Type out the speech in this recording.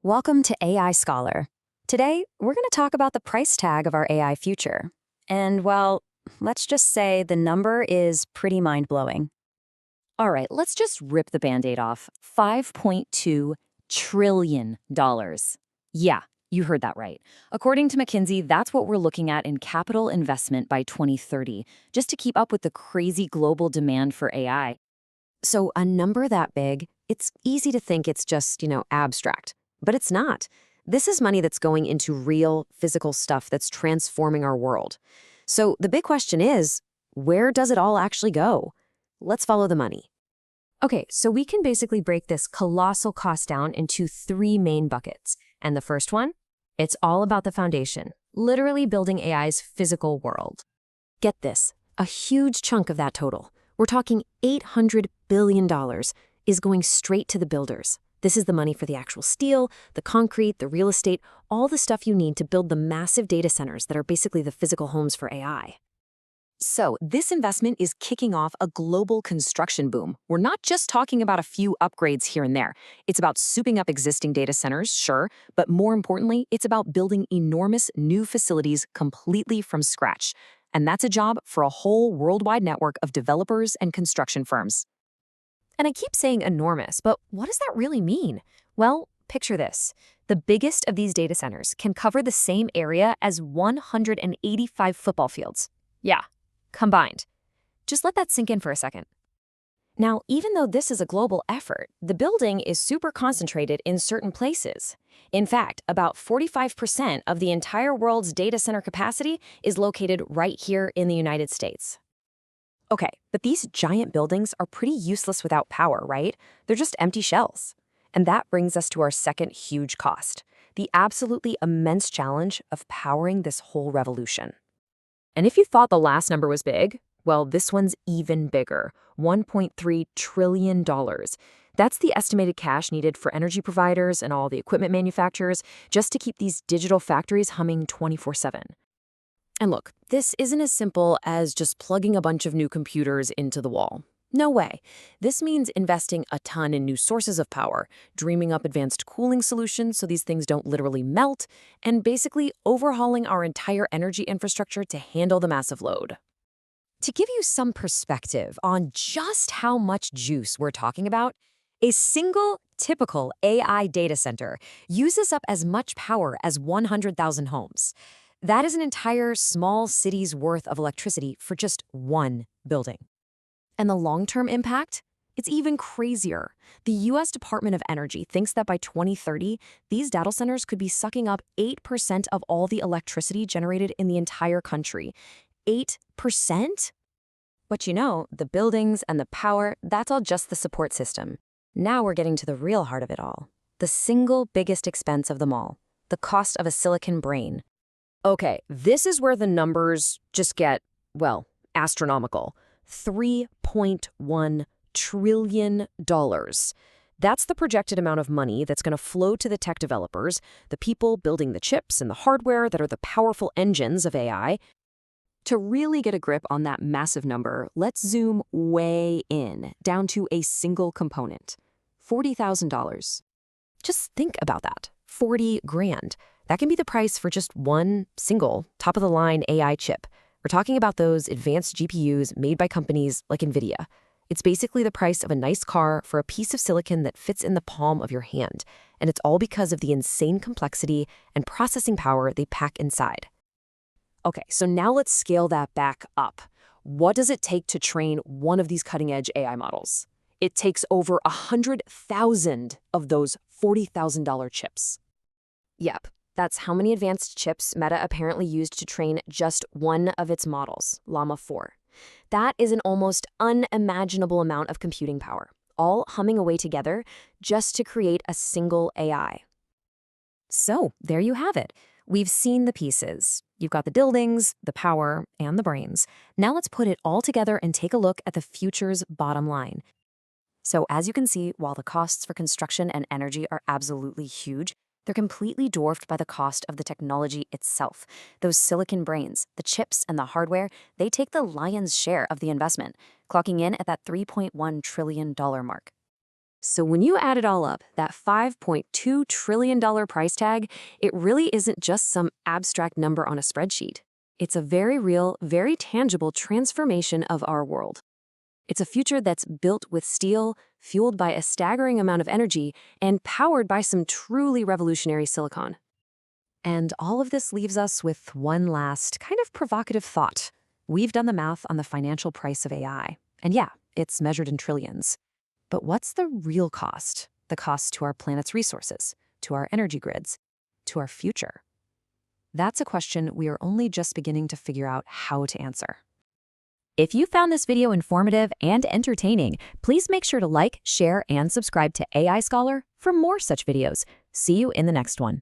Welcome to AI Scholar. Today, we're going to talk about the price tag of our AI future. And, well, let's just say the number is pretty mind-blowing. All right, let's just rip the Band-Aid off. $5.2 trillion. Yeah, you heard that right. According to McKinsey, that's what we're looking at in capital investment by 2030, just to keep up with the crazy global demand for AI. So a number that big, it's easy to think it's just, abstract. But it's not. This is money that's going into real, physical stuff that's transforming our world. So the big question is, where does it all actually go? Let's follow the money. Okay, so we can basically break this colossal cost down into three main buckets. And the first one, it's all about the foundation, literally building AI's physical world. Get this, a huge chunk of that total, we're talking $800 billion, is going straight to the builders. This is the money for the actual steel, the concrete, the real estate, all the stuff you need to build the massive data centers that are basically the physical homes for AI. So, this investment is kicking off a global construction boom. We're not just talking about a few upgrades here and there. It's about souping up existing data centers, sure, but more importantly, it's about building enormous new facilities completely from scratch. And that's a job for a whole worldwide network of developers and construction firms. And I keep saying enormous, but what does that really mean? Well, picture this. The biggest of these data centers can cover the same area as 185 football fields. Yeah, combined. Just let that sink in for a second. Now, even though this is a global effort, the building is super concentrated in certain places. In fact, about 45% of the entire world's data center capacity is located right here in the United States. Okay, but these giant buildings are pretty useless without power, right? They're just empty shells. And that brings us to our second huge cost, the absolutely immense challenge of powering this whole revolution. And if you thought the last number was big, well, this one's even bigger, $1.3 trillion. That's the estimated cash needed for energy providers and all the equipment manufacturers just to keep these digital factories humming 24/7. And look, this isn't as simple as just plugging a bunch of new computers into the wall. No way. This means investing a ton in new sources of power, dreaming up advanced cooling solutions so these things don't literally melt, and basically overhauling our entire energy infrastructure to handle the massive load. To give you some perspective on just how much juice we're talking about, a single typical AI data center uses up as much power as 100,000 homes. That is an entire small city's worth of electricity for just one building. And the long-term impact? It's even crazier. The U.S. Department of Energy thinks that by 2030, these data centers could be sucking up 8% of all the electricity generated in the entire country. 8%? But the buildings and the power, that's all just the support system. Now we're getting to the real heart of it all. The single biggest expense of them all, the cost of a silicon brain. Okay, this is where the numbers just get, well, astronomical. $3.1 trillion. That's the projected amount of money that's going to flow to the tech developers, the people building the chips and the hardware that are the powerful engines of AI. To really get a grip on that massive number, let's zoom way in, down to a single component. $40,000. Just think about that. 40 grand. That can be the price for just one single top-of-the-line AI chip. We're talking about those advanced GPUs made by companies like NVIDIA. It's basically the price of a nice car for a piece of silicon that fits in the palm of your hand. And it's all because of the insane complexity and processing power they pack inside. Okay, so now let's scale that back up. What does it take to train one of these cutting-edge AI models? It takes over 100,000 of those $40,000 chips. Yep. That's how many advanced chips Meta apparently used to train just one of its models, Llama 4. That is an almost unimaginable amount of computing power, all humming away together just to create a single AI. So, there you have it. We've seen the pieces. You've got the buildings, the power, and the brains. Now let's put it all together and take a look at the future's bottom line. So, as you can see, while the costs for construction and energy are absolutely huge, they're completely dwarfed by the cost of the technology itself. Those silicon brains, the chips and the hardware, they take the lion's share of the investment, clocking in at that $3.1 trillion mark. So when you add it all up, that $5.2 trillion price tag, it really isn't just some abstract number on a spreadsheet. It's a very real, very tangible transformation of our world. It's a future that's built with steel, fueled by a staggering amount of energy, and powered by some truly revolutionary silicon. And all of this leaves us with one last kind of provocative thought. We've done the math on the financial price of AI. And yeah, it's measured in trillions. But what's the real cost? The cost to our planet's resources, to our energy grids, to our future? That's a question we are only just beginning to figure out how to answer. If you found this video informative and entertaining, please make sure to like, share, and subscribe to AI Scholar for more such videos. See you in the next one.